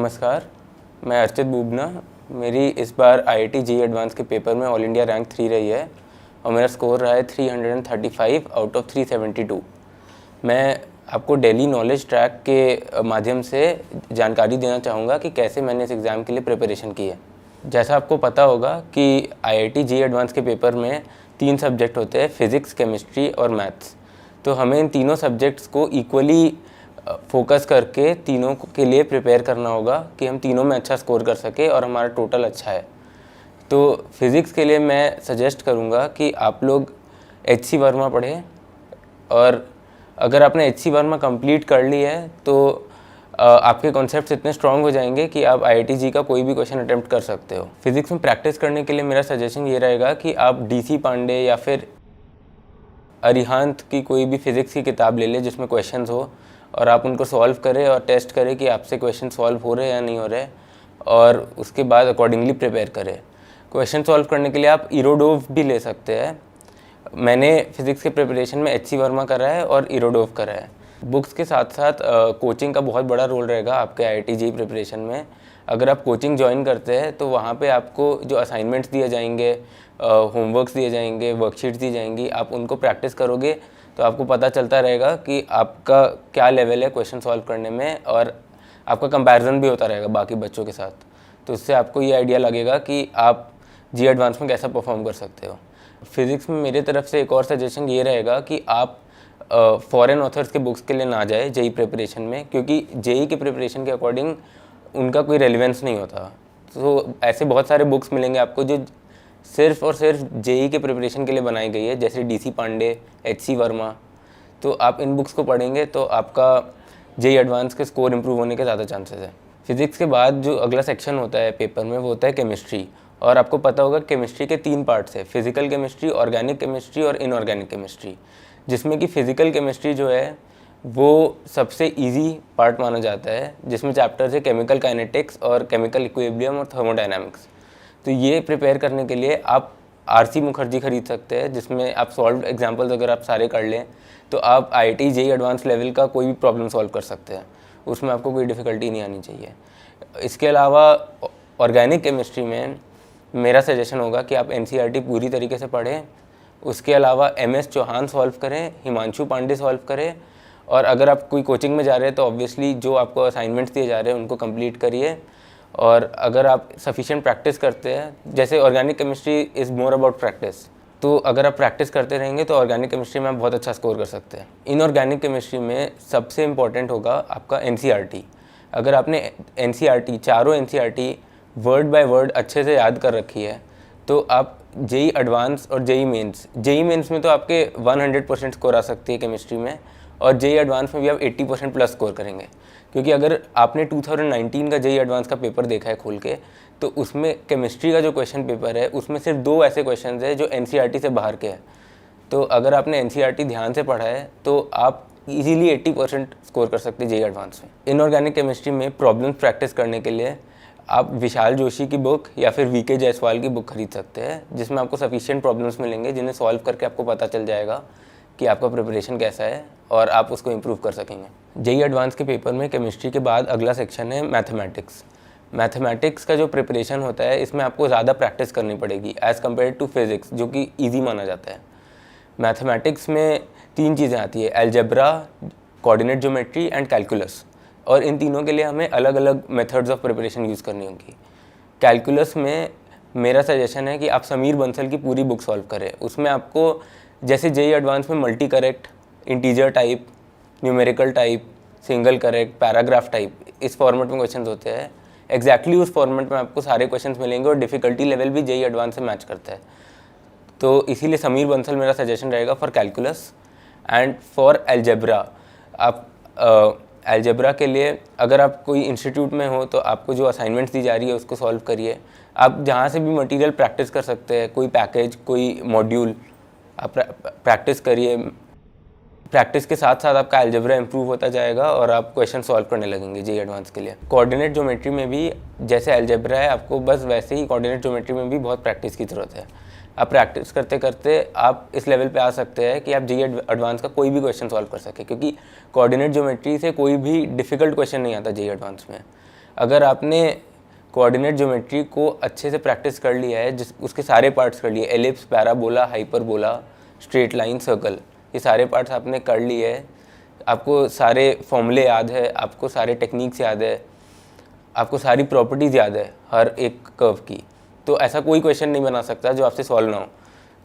नमस्कार, मैं अर्चित बुबना। मेरी इस बार IIT JEE एडवांस के पेपर में ऑल इंडिया रैंक 3 रही है और मेरा स्कोर रहा है 335 आउट ऑफ 372। मैं आपको डेली नॉलेज ट्रैक के माध्यम से जानकारी देना चाहूँगा कि कैसे मैंने इस एग्ज़ाम के लिए प्रिपरेशन की है। जैसा आपको पता होगा कि IIT JEE एडवांस के पेपर में 3 सब्जेक्ट होते हैं, फिज़िक्स, केमिस्ट्री और मैथ्स। तो हमें इन तीनों सब्जेक्ट्स को इक्वली फोकस करके तीनों के लिए प्रिपेयर करना होगा कि हम तीनों में अच्छा स्कोर कर सके और हमारा टोटल अच्छा है। तो फिज़िक्स के लिए मैं सजेस्ट करूँगा कि आप लोग HC वर्मा पढ़ें, और अगर आपने HC वर्मा कंप्लीट कर ली है तो आपके कॉन्सेप्ट्स इतने स्ट्रॉन्ग हो जाएंगे कि आप IIT JEE का कोई भी क्वेश्चन अटेम्प्ट कर सकते हो। फिज़िक्स में प्रैक्टिस करने के लिए मेरा सजेशन ये रहेगा कि आप DC पांडे या फिर अरिहंत की कोई भी फिज़िक्स की किताब ले लें जिसमें क्वेश्चंस हो, और आप उनको सॉल्व करें और टेस्ट करें कि आपसे क्वेश्चन सॉल्व हो रहे हैं या नहीं हो रहे, और उसके बाद अकॉर्डिंगली प्रिपेयर करें। क्वेश्चन सॉल्व करने के लिए आप इरोडोव भी ले सकते हैं। मैंने फिज़िक्स के प्रिपरेशन में HC वर्मा करा है और इरोडोव करा है। बुक्स के साथ साथ कोचिंग का बहुत बड़ा रोल रहेगा आपके IIT JEE प्रिपरेशन में। अगर आप कोचिंग ज्वाइन करते हैं तो वहाँ पे आपको जो असाइनमेंट्स दिए जाएंगे, होमवर्क्स दिए जाएंगे, वर्कशीट्स दी जाएंगी, आप उनको प्रैक्टिस करोगे तो आपको पता चलता रहेगा कि आपका क्या लेवल है क्वेश्चन सॉल्व करने में, और आपका कंपैरिजन भी होता रहेगा बाकी बच्चों के साथ। तो इससे आपको ये आइडिया लगेगा कि आप JEE एडवांस में कैसा परफॉर्म कर सकते हो। फिज़िक्स में मेरे तरफ से एक और सजेशन ये रहेगा कि आप फॉरेन ऑथर्स के बुक्स के लिए ना जाए JEE प्रिपरेशन में, क्योंकि JEE के प्रिपरेशन के अकॉर्डिंग उनका कोई रेलिवेंस नहीं होता। तो ऐसे बहुत सारे बुक्स मिलेंगे आपको जो सिर्फ और सिर्फ JEE के प्रिपरेशन के लिए बनाई गई है, जैसे DC पांडे, HC वर्मा। तो आप इन बुक्स को पढ़ेंगे तो आपका JEE एडवांस के स्कोर इंप्रूव होने के ज़्यादा चांसेस है। फिज़िक्स के बाद जो अगला सेक्शन होता है पेपर में वो होता है केमिस्ट्री। और आपको पता होगा केमिस्ट्री के 3 पार्ट्स है, फिजिकल केमिस्ट्री, ऑर्गेनिक केमिस्ट्री और इनऑर्गेनिक केमिस्ट्री, जिसमें कि फिजिकल केमिस्ट्री जो है वो सबसे इजी पार्ट माना जाता है, जिसमें चैप्टर्स है केमिकल काइनेटिक्स और केमिकल इक्विलिब्रियम और थर्मोडायनामिक्स। तो ये प्रिपेयर करने के लिए आप RC मुखर्जी खरीद सकते हैं, जिसमें आप सॉल्व एग्जाम्पल्स अगर आप सारे कर लें तो आप IIT JEE एडवांस लेवल का कोई भी प्रॉब्लम सॉल्व कर सकते हैं, उसमें आपको कोई डिफ़िकल्टी नहीं आनी चाहिए। इसके अलावा ऑर्गेनिक केमिस्ट्री में मेरा सजेशन होगा कि आप NCERT पूरी तरीके से पढ़ें। उसके अलावा MS चौहान सॉल्व करें, हिमांशु पांडे सॉल्व करें, और अगर आप कोई कोचिंग में जा रहे हैं तो ऑब्वियसली जो आपको असाइनमेंट्स दिए जा रहे हैं उनको कंप्लीट करिए। और अगर आप सफिशिएंट प्रैक्टिस करते हैं, जैसे organic chemistry is more about practice, तो अगर आप प्रैक्टिस करते रहेंगे तो ऑर्गेनिक केमिस्ट्री में आप बहुत अच्छा स्कोर कर सकते हैं। इनऑर्गेनिक केमिस्ट्री में सबसे इम्पॉर्टेंट होगा आपका NCERT। अगर आपने NCERT, चारों NCERT वर्ड बाय वर्ड अच्छे से याद कर रखी है तो आप JEE एडवांस और JEE मेंस में तो आपके 100% स्कोर आ सकती है केमिस्ट्री में, और JEE एडवांस में भी आप 80% प्लस स्कोर करेंगे। क्योंकि अगर आपने 2019 का JEE एडवांस का पेपर देखा है खोल के, तो उसमें केमिस्ट्री का जो क्वेश्चन पेपर है उसमें सिर्फ 2 ऐसे क्वेश्चन है जो NCERT से बाहर के हैं। तो अगर आपने NCERT ध्यान से पढ़ा है तो आप इजीली 80% स्कोर कर सकते हैं JEE एडवांस में। इनऑर्गेनिक केमिस्ट्री में प्रॉब्लम्स प्रैक्टिस करने के लिए आप विशाल जोशी की बुक या फिर VK जायसवाल की बुक खरीद सकते हैं, जिसमें आपको सफिशिएंट प्रॉब्लम्स मिलेंगे जिन्हें सॉल्व करके आपको पता चल जाएगा कि आपका प्रिपरेशन कैसा है और आप उसको इम्प्रूव कर सकेंगे। JEE एडवांस के पेपर में केमिस्ट्री के बाद अगला सेक्शन है मैथमेटिक्स। मैथमेटिक्स का जो प्रिपरेशन होता है इसमें आपको ज़्यादा प्रैक्टिस करनी पड़ेगी एज़ कम्पेयर टू फिज़िक्स, जो कि ईजी माना जाता है। मैथमेटिक्स में 3 चीज़ें आती है, algebra, coordinate geometry and calculus, और इन तीनों के लिए हमें अलग अलग मेथड्स ऑफ प्रिपरेशन यूज़ करनी होगी। कैलकुलस में मेरा सजेशन है कि आप समीर बंसल की पूरी बुक सॉल्व करें। उसमें आपको जैसे JEE एडवांस में multi correct, integer type, numerical type, single correct, paragraph type, इस फॉर्मेट में क्वेश्चंस होते हैं, एग्जैक्टली उस फॉर्मेट में आपको सारे क्वेश्चंस मिलेंगे और डिफ़िकल्टी लेवल भी JEE एडवांस से मैच करता है। तो इसीलिए समीर बंसल मेरा सजेशन रहेगा for calculus. And for algebra, आप अलजेब्रा के लिए अगर आप कोई इंस्टीट्यूट में हो तो आपको जो असाइनमेंट्स दी जा रही है उसको सॉल्व करिए। आप जहाँ से भी मटेरियल प्रैक्टिस कर सकते हैं, कोई पैकेज, कोई मॉड्यूल, आप प्रैक्टिस करिए। प्रैक्टिस के साथ साथ आपका अलजेब्रा इंप्रूव होता जाएगा और आप क्वेश्चन सॉल्व करने लगेंगे JEE एडवांस के लिए। कोऑर्डिनेट ज्योमेट्री में भी जैसे अलजेब्रा है, आपको बस वैसे ही कोऑर्डिनेट ज्योमेट्री में भी बहुत प्रैक्टिस की ज़रूरत है। आप प्रैक्टिस करते करते आप इस लेवल पे आ सकते हैं कि आप JEE एडवांस का कोई भी क्वेश्चन सॉल्व कर सके, क्योंकि कोऑर्डिनेट ज्योमेट्री से कोई भी डिफ़िकल्ट क्वेश्चन नहीं आता JEE एडवांस में। अगर आपने कोऑर्डिनेट ज्योमेट्री को अच्छे से प्रैक्टिस कर लिया है, जिस उसके सारे पार्ट्स कर लिए, ellipse, parabola, hyperbola, straight line, circle, ये सारे पार्ट्स आपने कर लिए है, आपको सारे फॉर्मूले याद है, आपको सारे टेक्निक्स याद है, आपको सारी प्रॉपर्टीज़ याद है हर एक कर्व की, तो ऐसा कोई क्वेश्चन नहीं बना सकता जो आपसे सॉल्व ना हो।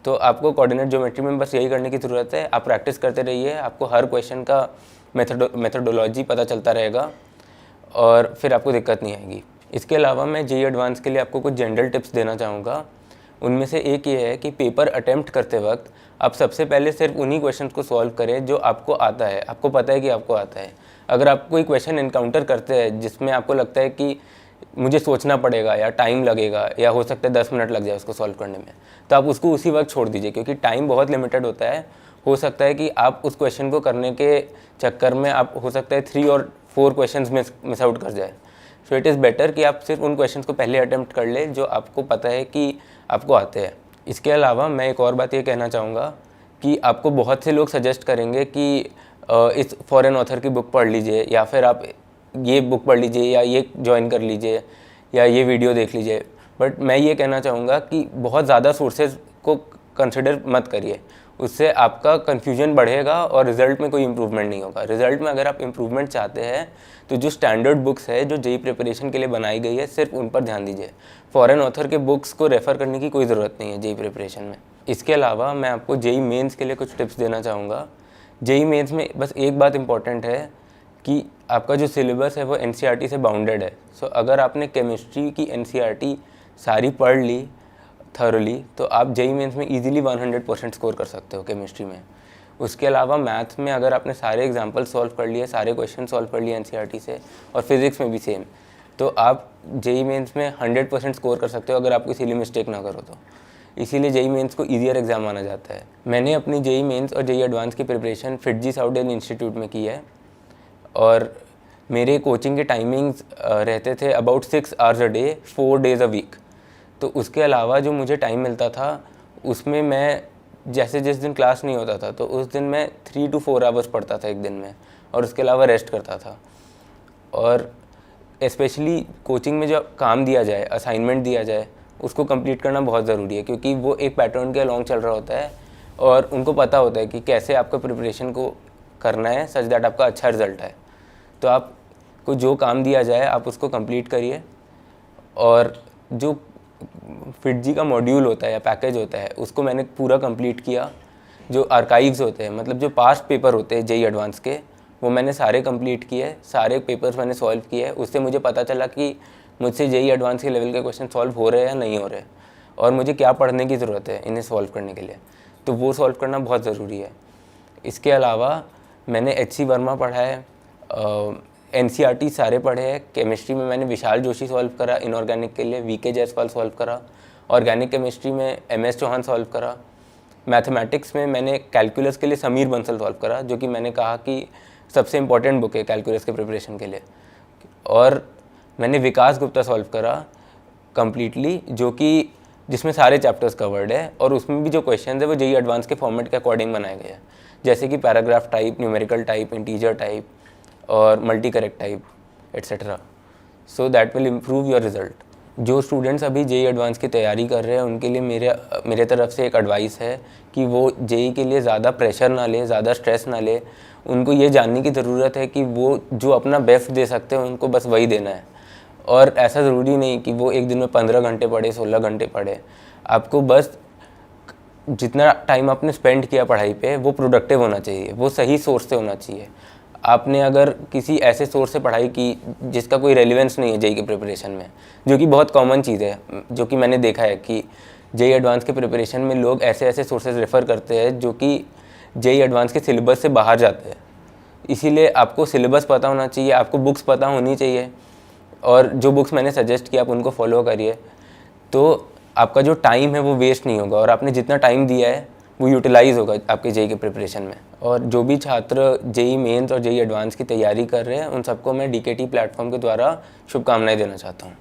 तो आपको कोऑर्डिनेट ज्योमेट्री में बस यही करने की ज़रूरत है, आप प्रैक्टिस करते रहिए, आपको हर क्वेश्चन का मेथडोलॉजी पता चलता रहेगा और फिर आपको दिक्कत नहीं आएगी। इसके अलावा मैं जेईई एडवांस के लिए आपको कुछ जनरल टिप्स देना चाहूँगा। उनमें से एक ये है कि पेपर अटेम्प्ट करते वक्त आप सबसे पहले सिर्फ उन्हीं क्वेश्चंस को सॉल्व करें जो आपको आता है, आपको पता है कि आपको आता है। अगर आप कोई क्वेश्चन इनकाउंटर करते हैं जिसमें आपको लगता है कि मुझे सोचना पड़ेगा या टाइम लगेगा या हो सकता है 10 मिनट लग जाए उसको सॉल्व करने में, तो आप उसको उसी वक्त छोड़ दीजिए, क्योंकि टाइम बहुत लिमिटेड होता है। हो सकता है कि आप उस क्वेश्चन को करने के चक्कर में आप हो सकता है 3 और 4 क्वेश्चंस मिस आउट कर जाए। सो इट इज़ बेटर कि आप सिर्फ उन क्वेश्चंस को पहले अटेम्प्ट कर ले जो आपको पता है कि आपको आते हैं। इसके अलावा मैं एक और बात ये कहना चाहूँगा कि आपको बहुत से लोग सजेस्ट करेंगे कि इस फॉरेन ऑथर की बुक पढ़ लीजिए, या फिर आप ये बुक पढ़ लीजिए, या ये ज्वाइन कर लीजिए, या ये वीडियो देख लीजिए। बट मैं ये कहना चाहूँगा कि बहुत ज़्यादा सोर्सेज को कंसिडर मत करिए, उससे आपका कन्फ्यूजन बढ़ेगा और रिज़ल्ट में कोई इम्प्रूवमेंट नहीं होगा। रिज़ल्ट में अगर आप इम्प्रूवमेंट चाहते हैं तो जो स्टैंडर्ड बुक्स है जो जेईई प्रिपरेशन के लिए बनाई गई है, सिर्फ उन पर ध्यान दीजिए। फॉरेन ऑथर के बुक्स को रेफ़र करने की कोई ज़रूरत नहीं है जेईई प्रिपरेशन में। इसके अलावा मैं आपको जेईई मेंस के लिए कुछ टिप्स देना चाहूँगा। जेईई मेंस में बस एक बात इंपॉर्टेंट है कि आपका जो सिलेबस है वो एनसीईआरटी से बाउंडेड है। सो अगर आपने केमिस्ट्री की एनसीईआरटी सारी पढ़ ली थॉरली, तो आप जेईई मेंस में इजीली 100% स्कोर कर सकते हो केमिस्ट्री में। उसके अलावा मैथ्स में अगर आपने सारे एग्जाम्पल सॉल्व कर लिए, सारे क्वेश्चन सॉल्व कर लिए एनसीईआरटी से, और फिज़िक्स में भी सेम, तो आप जेईई मेंस में 100% स्कोर कर सकते हो अगर आप कोई सिली मिस्टेक ना करो तो। इसीलिए जेईई मेंस को ईजियर एग्जाम माना जाता है। मैंने अपनी जेईई मेंस और जेईई एडवांस की preparation FIITJEE south Delhi institute में की है, और मेरे कोचिंग के टाइमिंग्स रहते थे about 6 hours a day, 4 days a week. तो उसके अलावा जो मुझे टाइम मिलता था उसमें मैं जैसे जिस दिन क्लास नहीं होता था तो उस दिन मैं 3 to 4 आवर्स पढ़ता था एक दिन में, और उसके अलावा रेस्ट करता था। और स्पेशली कोचिंग में जो काम दिया जाए, असाइनमेंट दिया जाए, उसको कंप्लीट करना बहुत ज़रूरी है, क्योंकि वो एक पैटर्न के अलॉन्ग चल रहा होता है और उनको पता होता है कि कैसे आपको प्रिपरेशन को करना है सच दैट आपका अच्छा रिजल्ट है। तो आपको जो काम दिया जाए आप उसको कंप्लीट करिए। और जो फिटजी का मॉड्यूल होता है या पैकेज होता है उसको मैंने पूरा कंप्लीट किया। जो आर्काइव्स होते हैं, मतलब जो पास्ट पेपर होते हैं जेईई एडवांस के, वो मैंने सारे कंप्लीट किए, सारे पेपर्स मैंने सॉल्व किए। उससे मुझे पता चला कि मुझसे जेईई एडवांस के लेवल के क्वेश्चन सॉल्व हो रहे हैं या नहीं हो रहे, और मुझे क्या पढ़ने की ज़रूरत है इन्हें सॉल्व करने के लिए। तो वो सॉल्व करना बहुत ज़रूरी है। इसके अलावा मैंने एचसी वर्मा पढ़ा है, एनसीईआरटी सारे पढ़े हैं। केमिस्ट्री में मैंने विशाल जोशी सॉल्व करा, इनऑर्गेनिक के लिए वीके जायसवाल सॉल्व करा। ऑर्गेनिक केमिस्ट्री में एमएस चौहान सॉल्व करा। मैथमेटिक्स में मैंने कैलकुलस के लिए समीर बंसल सॉल्व करा, जो कि मैंने कहा कि सबसे इम्पॉर्टेंट बुक है कैलकुलस के प्रिपरेशन के लिए। और मैंने विकास गुप्ता सॉल्व करा कम्प्लीटली, जो कि जिसमें सारे चैप्टर्स कवर्ड है, और उसमें भी जो क्वेश्चन है वो जेईई एडवांस के फॉर्मेट के अकॉर्डिंग बनाए गए हैं, जैसे कि paragraph type, numerical type, integer type और multi correct type etcetera. So that will improve your result. जो स्टूडेंट्स अभी जेईई एडवांस की तैयारी कर रहे हैं उनके लिए मेरे तरफ से एक एडवाइस है कि वो जेईई के लिए ज़्यादा प्रेशर ना ले, ज़्यादा स्ट्रेस ना ले। उनको ये जानने की ज़रूरत है कि वो जो अपना बेस्ट दे सकते हैं उनको बस वही देना है। और ऐसा ज़रूरी नहीं कि वो एक दिन में 15 घंटे पढ़े, 16 घंटे पढ़े। आपको बस जितना टाइम आपने स्पेंड किया पढ़ाई पे वो प्रोडक्टिव होना चाहिए, वो सही सोर्स से होना चाहिए। आपने अगर किसी ऐसे सोर्स से पढ़ाई की जिसका कोई रेलिवेंस नहीं है जेईई के प्रिपरेशन में, जो कि बहुत कॉमन चीज़ है, जो कि मैंने देखा है कि जेईई एडवांस के प्रिपरेशन में लोग ऐसे ऐसे सोर्सेज रेफ़र करते हैं जो कि जेईई एडवांस के सिलेबस से बाहर जाते हैं। इसीलिए आपको सिलेबस पता होना चाहिए, आपको बुक्स पता होनी चाहिए, और जो बुक्स मैंने सजेस्ट किया आप उनको फॉलो करिए, तो आपका जो टाइम है वो वेस्ट नहीं होगा, और आपने जितना टाइम दिया है वो यूटिलाइज़ होगा आपके जेईई के प्रिपरेशन में। और जो भी छात्र जेईई मेंस और जेईई एडवांस की तैयारी कर रहे हैं उन सबको मैं डीकेटी प्लेटफॉर्म के द्वारा शुभकामनाएं देना चाहता हूँ।